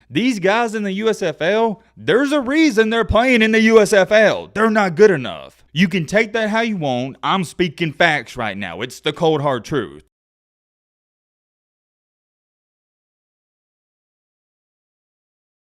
These guys in the USFL, there's a reason they're playing in the USFL. They're not good enough. You can take that how you want. I'm speaking facts right now. It's the cold hard truth.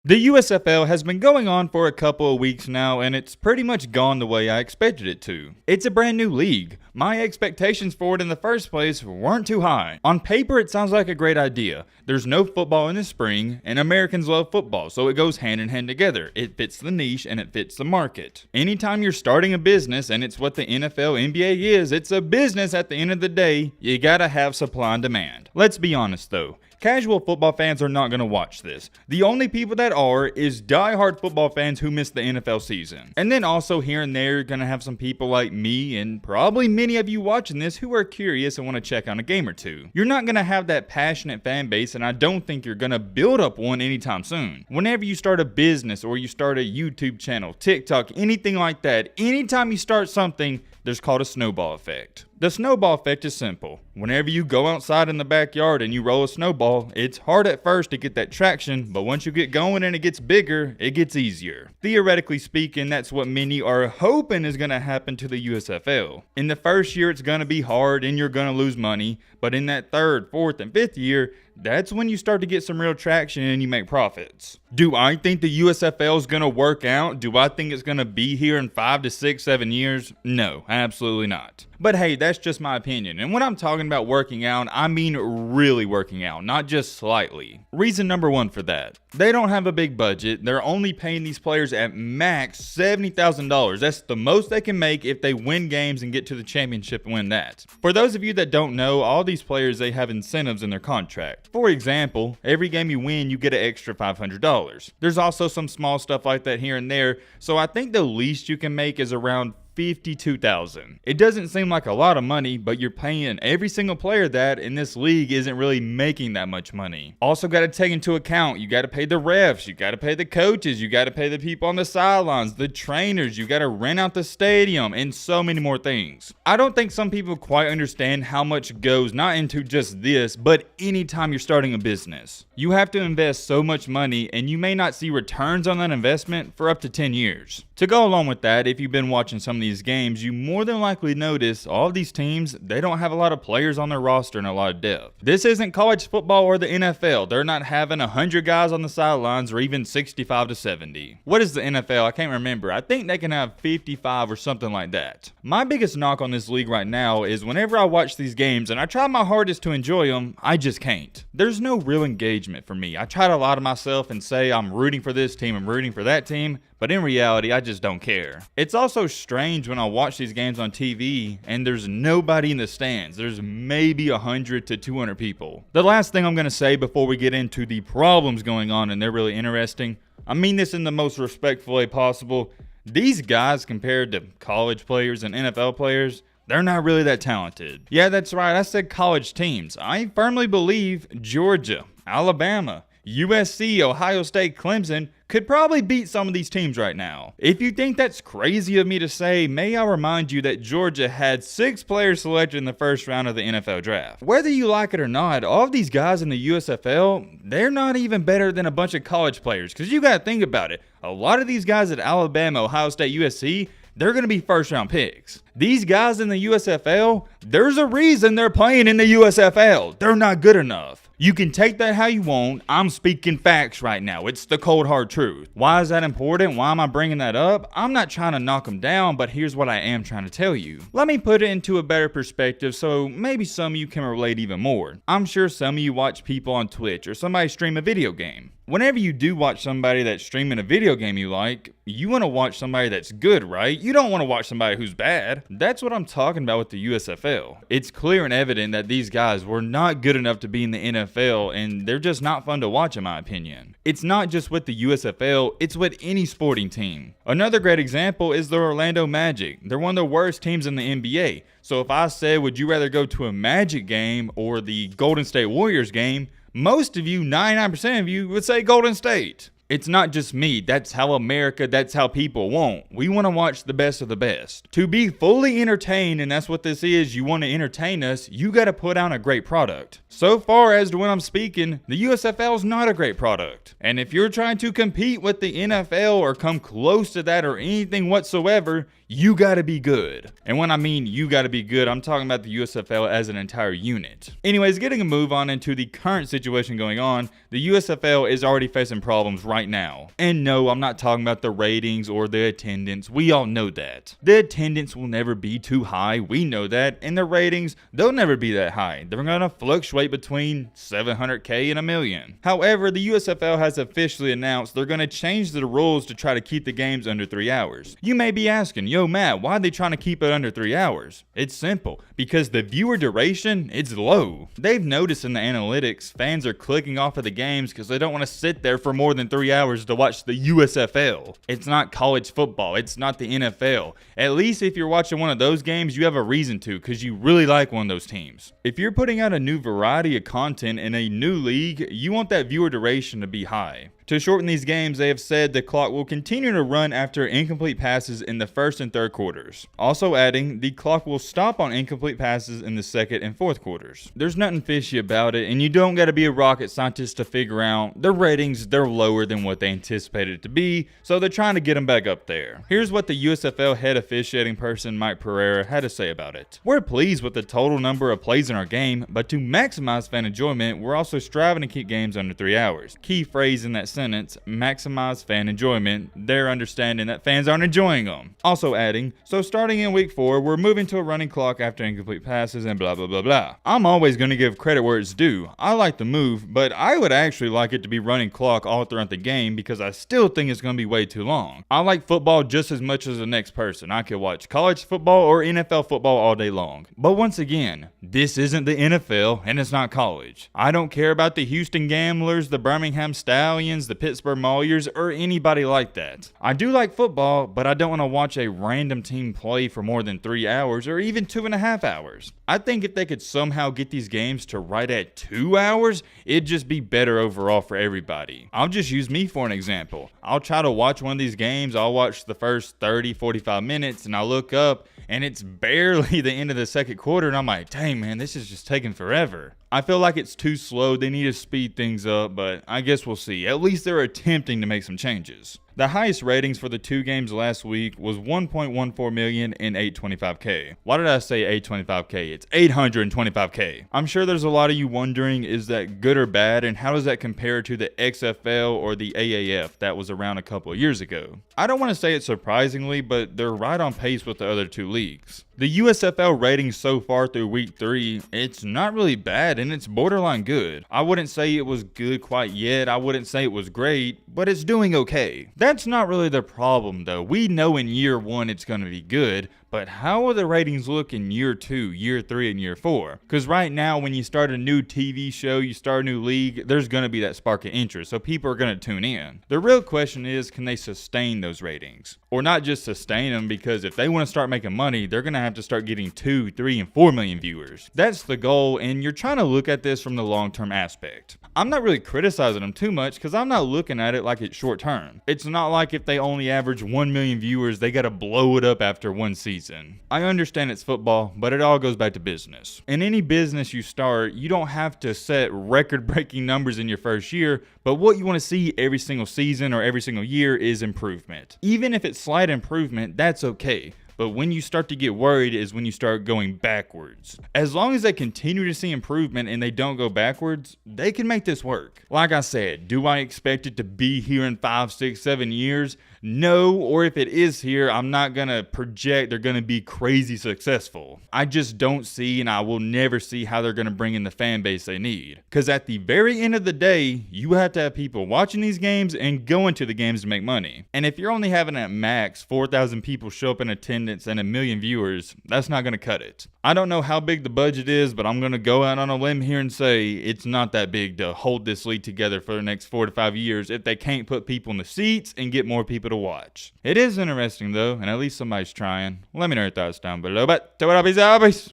The USFL has been going on for a couple of weeks now, and it's pretty much gone the way I expected it to. It's a brand new league. My expectations for it in the first place weren't too high. On paper, it sounds like a great idea. There's no football in the spring, and Americans love football, so it goes hand in hand together. It fits the niche, and it fits the market. Anytime you're starting a business, and it's what the NFL, NBA is, it's a business at the end of the day, you gotta have supply and demand. Let's be honest though. Casual football fans are not going to watch this. The only people that are is die-hard football fans who miss the NFL season. And then also here and there, you're going to have some people like me and probably many of you watching this who are curious and want to check on a game or two. You're not going to have that passionate fan base, and I don't think you're going to build up one anytime soon. Whenever you start a business or you start a YouTube channel, TikTok, anything like that, anytime you start something, there's called a snowball effect. The snowball effect is simple. Whenever you go outside in the backyard and you roll a snowball, it's hard at first to get that traction, but once you get going and it gets bigger, it gets easier. Theoretically speaking, that's what many are hoping is going to happen to the USFL. In the first year, it's going to be hard and you're going to lose money, but in that third, fourth, and fifth year, that's when you start to get some real traction and you make profits. Do I think the USFL is going to work out? Do I think it's going to be here in 5 to 6, 7 years? No, absolutely not. But hey, that's just my opinion. And when I'm talking about working out, I mean really working out, not just slightly. Reason number one for that. They don't have a big budget. They're only paying these players at max $70,000. That's the most they can make if they win games and get to the championship and win that. For those of you that don't know, all these players, they have incentives in their contract. For example, every game you win, you get an extra $500. There's also some small stuff like that here and there. So I think the least you can make is around $52,000. It doesn't seem like a lot of money, but you're paying every single player that, in this league isn't really making that much money. Also got to take into account, you got to pay the refs, you got to pay the coaches, you got to pay the people on the sidelines, the trainers, you got to rent out the stadium, and so many more things. I don't think some people quite understand how much goes not into just this, but anytime you're starting a business. You have to invest so much money, and you may not see returns on that investment for up to 10 years. To go along with that, if you've been watching some of these games, you more than likely notice all of these teams, they don't have a lot of players on their roster and a lot of depth. This isn't college football or the NFL. They're not having 100 guys on the sidelines or even 65 to 70. What is the NFL? I can't remember. I think they can have 55 or something like that. My biggest knock on this league right now is whenever I watch these games and I try my hardest to enjoy them, I just can't. There's no real engagement for me. I try to lie to myself and say I'm rooting for this team, I'm rooting for that team, but in reality, I just don't care. It's also strange when I watch these games on TV and there's nobody in the stands. There's maybe 100 to 200 people. The last thing I'm going to say before we get into the problems going on, and they're really interesting, I mean this in the most respectful way possible. These guys, compared to college players and NFL players, they're not really that talented. Yeah, that's right. I said college teams. I firmly believe Georgia, Alabama, USC, Ohio State, Clemson could probably beat some of these teams right now. If you think that's crazy of me to say, may I remind you that Georgia had 6 players selected in the first round of the NFL draft. Whether you like it or not, all of these guys in the USFL, they're not even better than a bunch of college players. Because you got to think about it. A lot of these guys at Alabama, Ohio State, USC, they're going to be first-round picks. These guys in the USFL, there's a reason they're playing in the USFL. They're not good enough. You can take that how you want. I'm speaking facts right now. It's the cold hard truth. Why is that important? Why am I bringing that up? I'm not trying to knock them down, but here's what I am trying to tell you. Let me put it into a better perspective so maybe some of you can relate even more. I'm sure some of you watch people on Twitch or somebody stream a video game. Whenever you do watch somebody that's streaming a video game you like, you want to watch somebody that's good, right? You don't want to watch somebody who's bad. That's what I'm talking about with the USFL. It's clear and evident that these guys were not good enough to be in the NFL, and they're just not fun to watch in my opinion. It's not just with the USFL, it's with any sporting team. Another great example is the Orlando Magic. They're one of the worst teams in the NBA. So if I said, would you rather go to a Magic game or the Golden State Warriors game, most of you, 99% of you, would say Golden State. It's not just me. That's how America, that's how people want. We want to watch the best of the best. To be fully entertained, and that's what this is, you want to entertain us, you got to put out a great product. So far as to when I'm speaking, the USFL is not a great product. And if you're trying to compete with the NFL or come close to that or anything whatsoever, you gotta be good. And when I mean you gotta be good, I'm talking about the USFL as an entire unit. Anyways, getting a move on into the current situation going on, the USFL is already facing problems right now. And no, I'm not talking about the ratings or the attendance. We all know that. The attendance will never be too high. We know that. And the ratings, they'll never be that high. They're gonna fluctuate between 700K and 1 million. However, the USFL has officially announced they're gonna change the rules to try to keep the games under 3 hours. You may be asking, yo Matt, why are they trying to keep it under 3 hours? It's simple, because the viewer duration is low. They've noticed in the analytics, fans are clicking off of the games because they don't want to sit there for more than 3 hours to watch the USFL. It's not college football, it's not the NFL. At least if you're watching one of those games, you have a reason to, because you really like one of those teams. If you're putting out a new variety of content in a new league, you want that viewer duration to be high. To shorten these games, they have said the clock will continue to run after incomplete passes in the first and third quarters. Also adding, the clock will stop on incomplete passes in the second and fourth quarters. There's nothing fishy about it, and you don't gotta be a rocket scientist to figure out the ratings, they're lower than what they anticipated it to be, so they're trying to get them back up there. Here's what the USFL head officiating person Mike Pereira had to say about it. We're pleased with the total number of plays in our game, but to maximize fan enjoyment, we're also striving to keep games under 3 hours. Key phrase in that sentence, maximize fan enjoyment. They're understanding that fans aren't enjoying them. Also adding, so starting in week 4, we're moving to a running clock after incomplete passes and blah blah blah blah. I'm always going to give credit where it's due. I like the move, but I would actually like it to be running clock all throughout the game because I still think it's going to be way too long. I like football just as much as the next person. I could watch college football or NFL football all day long. But once again, this isn't the NFL and it's not college. I don't care about the Houston Gamblers, the Birmingham Stallions, the Pittsburgh Maulers, or anybody like that. I do like football, but I don't want to watch a random team play for more than 3 hours or even 2.5 hours. I think if they could somehow get these games to right at 2 hours, it'd just be better overall for everybody. I'll just use me for an example. I'll try to watch one of these games, I'll watch the first 30, 45 minutes, and I'll look up, and it's barely the end of the second quarter, and I'm like, dang man, this is just taking forever. I feel like it's too slow. They need to speed things up, but I guess we'll see. At least they're attempting to make some changes. The highest ratings for the 2 games last week was 1.14 million and 825K. Why did I say 825K? It's 825K. I'm sure there's a lot of you wondering, is that good or bad, and how does that compare to the XFL or the AAF that was around a couple of years ago? I don't want to say it surprisingly, but they're right on pace with the other 2 leagues. The USFL ratings so far through week 3, it's not really bad and it's borderline good. I wouldn't say it was good quite yet. I wouldn't say it was great, but it's doing okay. That's not really the problem though. We know in year 1 it's going to be good, but how will the ratings look in year 2, year 3, and year 4? Because right now when you start a new TV show, you start a new league, there's going to be that spark of interest, so people are going to tune in. The real question is, can they sustain those ratings? Or not just sustain them, because if they want to start making money, they're going to have to start getting 2, 3, and 4 million viewers. That's the goal, and you're trying to look at this from the long-term aspect. I'm not really criticizing them too much because I'm not looking at it like it's short term. It's not like if they only average 1 million viewers, they got to blow it up after one season. I understand it's football, but it all goes back to business. In any business you start, you don't have to set record-breaking numbers in your first year, but what you want to see every single season or every single year is improvement. Even if it's slight improvement, that's okay. But when you start to get worried is when you start going backwards. As long as they continue to see improvement and they don't go backwards, they can make this work. Like I said, do I expect it to be here in 5, 6, 7 years? No, or if it is here, I'm not going to project they're going to be crazy successful. I just don't see, and I will never see how they're going to bring in the fan base they need. Because at the very end of the day, you have to have people watching these games and going to the games to make money. And if you're only having at max 4,000 people show up in attendance and 1 million viewers, that's not going to cut it. I don't know how big the budget is, but I'm going to go out on a limb here and say it's not that big to hold this league together for the next 4 to 5 years if they can't put people in the seats and get more people to watch. It is interesting though, and at least somebody's trying. Let me know your thoughts down below, but to what up, peace.